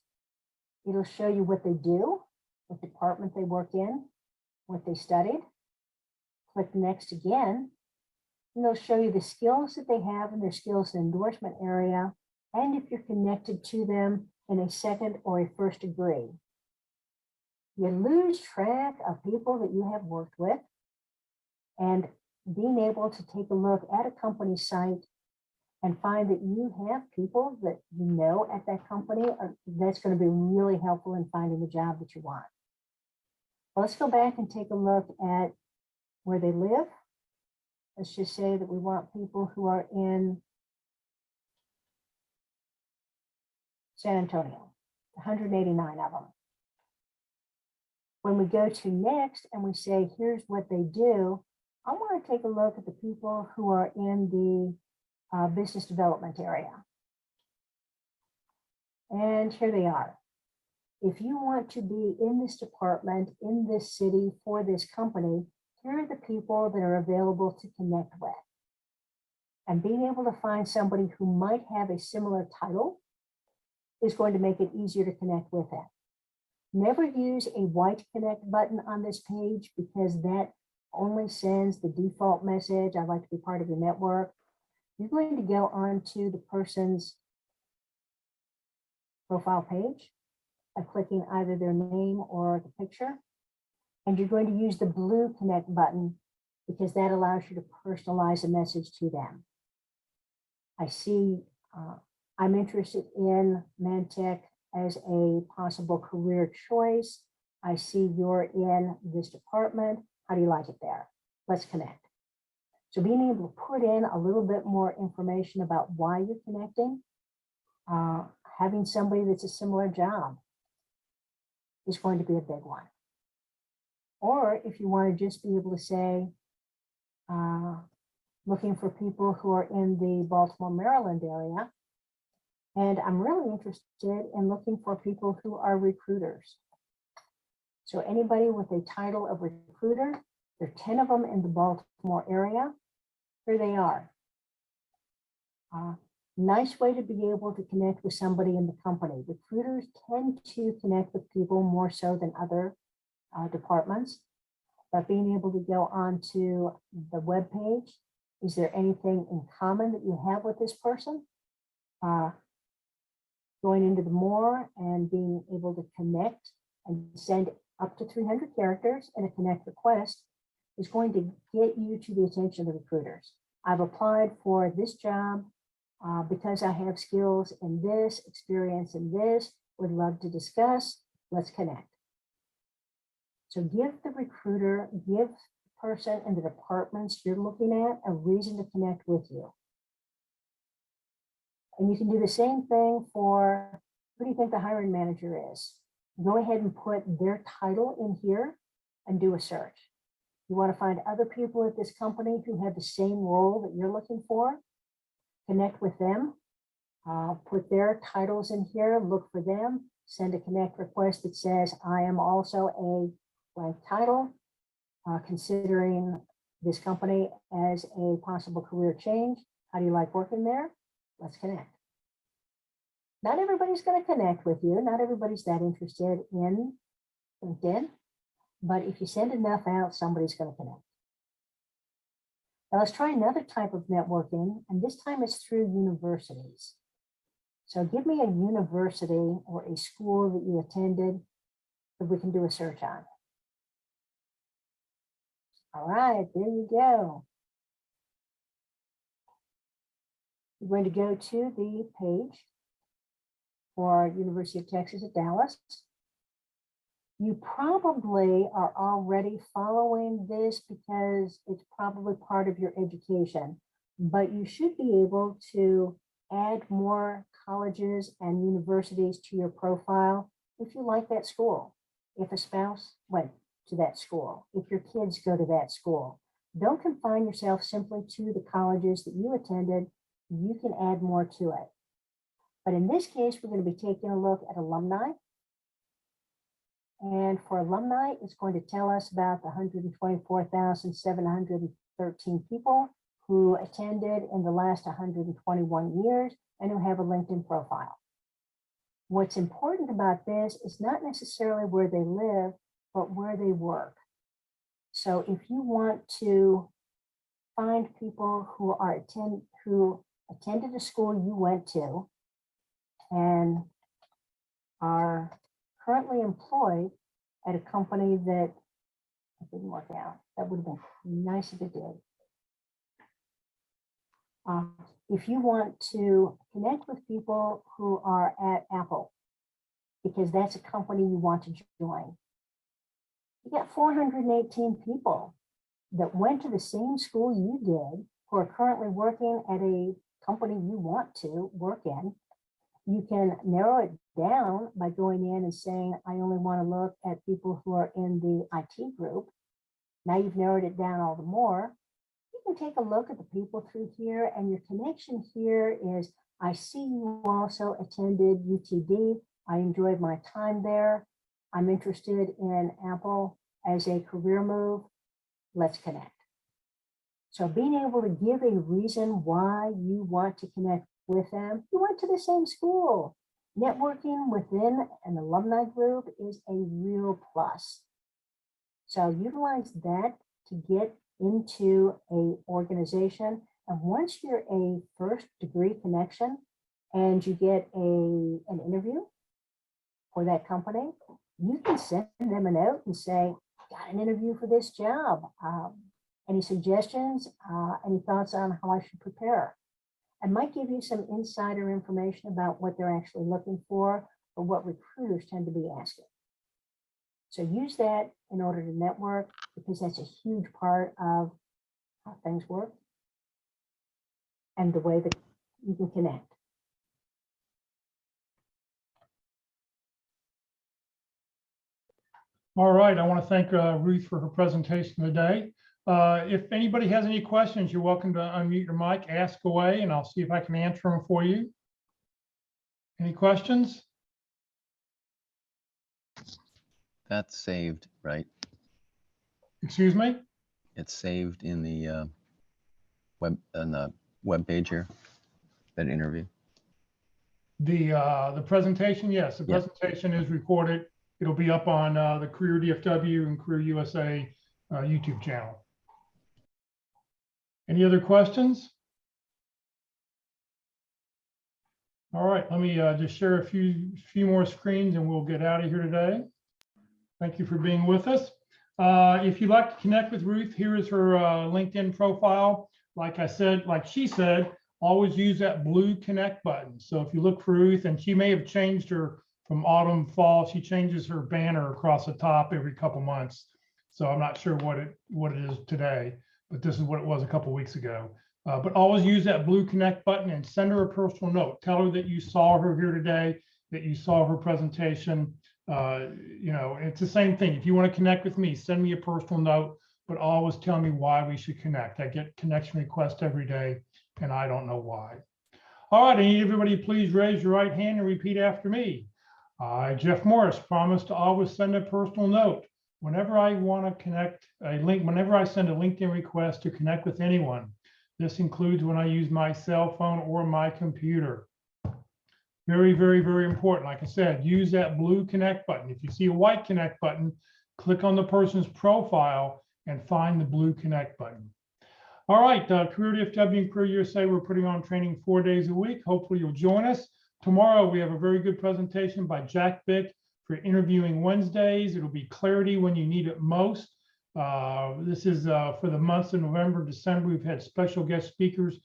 it'll show you what they do, what department they work in, what they studied. Click next again, and it'll show you the skills that they have in their skills and endorsement area, and if you're connected to them in a second or a first degree. You lose track of people that you have worked with, and being able to take a look at a company site and find that you have people that you know at that company, that's going to be really helpful in finding the job that you want. Well, let's go back and take a look at where they live. let's just say that we want people who are in San Antonio, 189 of them. When we go to next and we say, here's what they do, I want to take a look at the people who are in the business development area. And here they are. If you want to be in this department, in this city, for this company, here are the people that are available to connect with. And being able to find somebody who might have a similar title is going to make it easier to connect with them. Never use a white connect button on this page because that only sends the default message, I'd like to be part of your network. You're going to go on to the person's profile page by clicking either their name or the picture. And you're going to use the blue connect button because that allows you to personalize a message to them. I see I'm interested in Mantech as a possible career choice. I see you're in this department. How do you like it there? Let's connect. So being able to put in a little bit more information about why you're connecting, having somebody that's a similar job is going to be a big one. Or if you want to just be able to say, looking for people who are in the Baltimore, Maryland area, and I'm really interested in looking for people who are recruiters. So anybody with a title of recruiter, there are 10 of them in the Baltimore area. Here they are. Nice way to be able to connect with somebody in the company. Recruiters tend to connect with people more so than other departments, but being able to go onto the web page, is there anything in common that you have with this person? Going into the more and being able to connect and send up to 300 characters in a connect request is going to get you to the attention of the recruiters. I've applied for this job because I have skills in this, experience in this, would love to discuss, let's connect. So give the recruiter, give the person in the departments you're looking at a reason to connect with you. And you can do the same thing for, who do you think the hiring manager is? Go ahead and put their title in here and do a search. You want to find other people at this company who have the same role that you're looking for, connect with them, put their titles in here, look for them, send a connect request that says, I am also a blank title, considering this company as a possible career change. How do you like working there? Let's connect. Not everybody's going to connect with you. Not everybody's that interested in LinkedIn, but if you send enough out, somebody's going to connect. Now let's try another type of networking, and this time it's through universities. So give me a university or a school that you attended that we can do a search on. All right, there you go. You're going to go to the page for University of Texas at Dallas. You probably are already following this because it's probably part of your education, but you should be able to add more colleges and universities to your profile if you like that school, if a spouse went to that school, if your kids go to that school. Don't confine yourself simply to the colleges that you attended. You can add more to it. But in this case, we're going to be taking a look at alumni. And for alumni, it's going to tell us about the 124,713 people who attended in the last 121 years and who have a LinkedIn profile. What's important about this is not necessarily where they live, but where they work. So if you want to find people who attended a school you went to and are currently employed at a company that didn't work out, that would have been nice if it did. If you want to connect with people who are at Apple, because that's a company you want to join, you got 418 people that went to the same school you did, who are currently working at a company you want to work in. You can narrow it down by going in and saying, I only want to look at people who are in the IT group. Now you've narrowed it down all the more. You can take a look at the people through here, and your connection here is, I see you also attended UTD. I enjoyed my time there. I'm interested in Apple as a career move. Let's connect. So being able to give a reason why you want to connect with them. You went to the same school. Networking within an alumni group is a real plus. So utilize that to get into an organization. And once you're a first degree connection and you get an interview for that company, you can send them a note and say, got an interview for this job. Any suggestions, any thoughts on how I should prepare? I might give you some insider information about what they're actually looking for or what recruiters tend to be asking. So use that in order to network, because that's a huge part of how things work and the way that you can connect. All right, I want to thank Ruth for her presentation today. If anybody has any questions, you're welcome to unmute your mic, ask away, and I'll see if I can answer them for you. Any questions? That's saved, right? Excuse me? It's saved in the web page here, that interview. The presentation, yes, the Yeah. presentation is recorded. It'll be up on the Career DFW and Career USA YouTube channel. Any other questions? All right, let me just share a few more screens and we'll get out of here today. Thank you for being with us. If you'd like to connect with Ruth, here is her LinkedIn profile. Like I said, like she said, always use that blue connect button. So if you look for Ruth, and she may have changed her from autumn, fall, she changes her banner across the top every couple months. So I'm not sure what it is today, but this is what it was a couple weeks ago. But always use that blue connect button and send her a personal note. Tell her that you saw her here today, that you saw her presentation. You know, it's the same thing. If you want to connect with me, send me a personal note, but always tell me why we should connect. I get connection requests every day, and I don't know why. All right, I need everybody please raise your right hand and repeat after me. I, Jeff Morris, promise to always send a personal note whenever I want to connect whenever I send a LinkedIn request to connect with anyone. This includes when I use my cell phone or my computer. Very, very, very important. Like I said, use that blue connect button. If you see a white connect button, click on the person's profile and find the blue connect button. All right, Career DFW and Career USA, we're putting on training 4 days a week. Hopefully you'll join us. Tomorrow we have a very good presentation by Jack Bick for interviewing Wednesdays. It'll be clarity when you need it most. This is for the months of November, December. We've had special guest speakers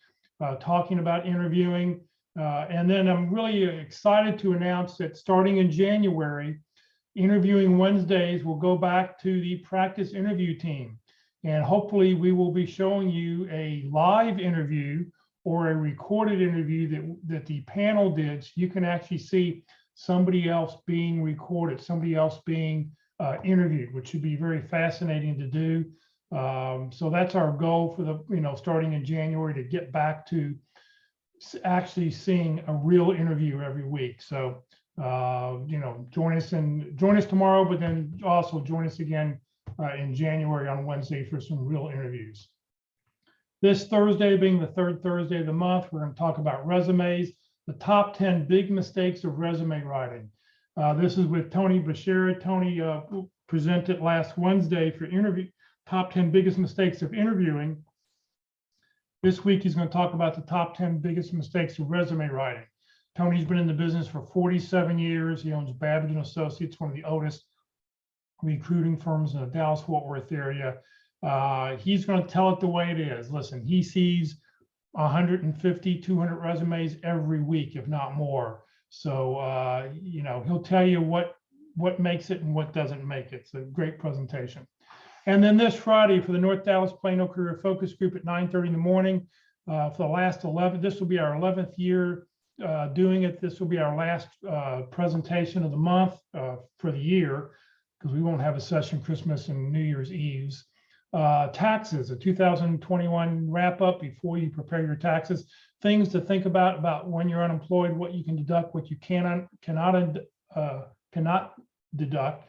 talking about interviewing. And then I'm really excited to announce that starting in January, Interviewing Wednesdays will go back to the practice interview team. And hopefully we will be showing you a live interview or a recorded interview that the panel did. So you can actually see somebody else being recorded, somebody else being interviewed, which should be very fascinating to do. So that's our goal for the, starting in January, to get back to actually seeing a real interview every week. So, join us tomorrow, but then also join us again in January on Wednesday for some real interviews. This Thursday, being the third Thursday of the month, we're going to talk about resumes, the top 10 big mistakes of resume writing. This is with Tony Bashira. Tony presented last Wednesday for top 10 biggest mistakes of interviewing. This week, he's going to talk about the top 10 biggest mistakes of resume writing. Tony's been in the business for 47 years. He owns Babbage & Associates, one of the oldest recruiting firms in the Dallas-Fort Worth area. He's going to tell it the way it is. Listen, he sees 150, 200 resumes every week, if not more. So, he'll tell you what makes it and what doesn't make it. It's a great presentation. And then this Friday for the North Dallas Plano Career Focus Group at 9:30 in the morning. For the last 11, this will be our 11th year doing it. This will be our last presentation of the month for the year, because we won't have a session Christmas and New Year's Eves. Taxes, a 2021 wrap up before you prepare your taxes. Things to think about when you're unemployed, what you can deduct, what you cannot deduct.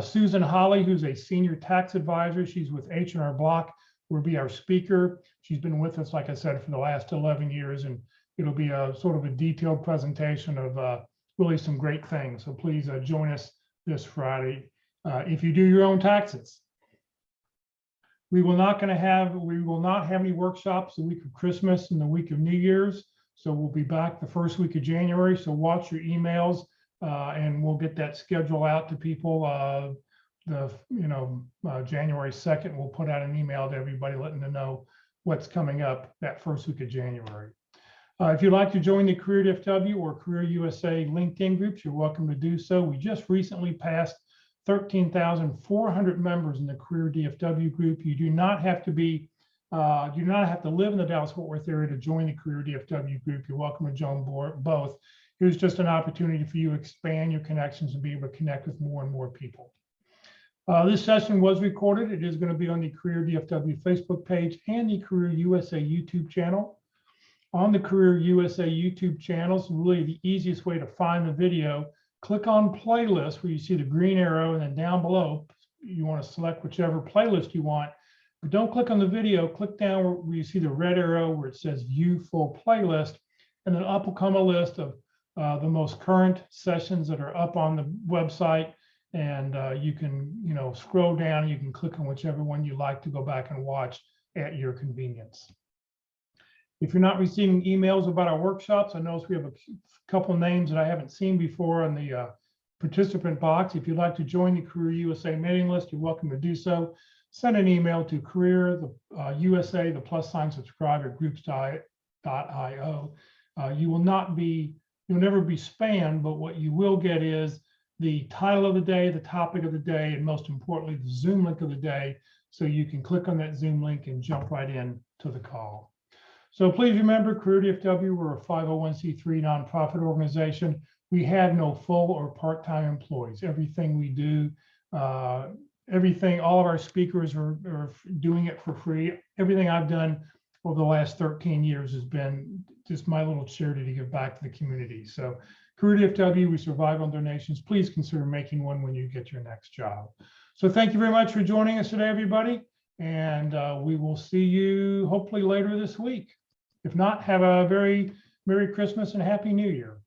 Susan Holly, who's a senior tax advisor, she's with H&R Block, will be our speaker. She's been with us, like I said, for the last 11 years, and it'll be a sort of a detailed presentation of really some great things. So please join us this Friday if you do your own taxes. We will not have any workshops the week of Christmas and the week of New Year's. So we'll be back the first week of January. So watch your emails and we'll get that schedule out to people. January 2nd, we'll put out an email to everybody letting them know what's coming up that first week of January. If you'd like to join the Career DFW or Career USA LinkedIn groups, you're welcome to do so. We just recently passed 13,400 members in the Career DFW group. You do not have to live in the Dallas-Fort Worth area to join the Career DFW group. You're welcome to join both. Here's just an opportunity for you to expand your connections and be able to connect with more and more people. This session was recorded. It is going to be on the Career DFW Facebook page and the Career USA YouTube channel. On the Career USA YouTube channels, really the easiest way to find the video, click on playlist where you see the green arrow, and then down below, you want to select whichever playlist you want. But don't click on the video, click down where you see the red arrow where it says view full playlist, and then up will come a list of the most current sessions that are up on the website. And you can, scroll down, and you can click on whichever one you like to go back and watch at your convenience. If you're not receiving emails about our workshops, I notice we have a couple names that I haven't seen before in the participant box. If you'd like to join the Career USA mailing list, you're welcome to do so. Send an email to career.usa, +subscribe at groups.io. You'll never be spammed, but what you will get is the title of the day, the topic of the day, and most importantly, the Zoom link of the day. So you can click on that Zoom link and jump right in to the call. So please remember, Career DFW, we're a 501c3 nonprofit organization. We have no full or part-time employees. Everything we do, all of our speakers are doing it for free. Everything I've done over the last 13 years has been just my little charity to give back to the community. So Career DFW, we survive on donations. Please consider making one when you get your next job. So thank you very much for joining us today, everybody. And we will see you hopefully later this week. If not, have a very Merry Christmas and Happy New Year.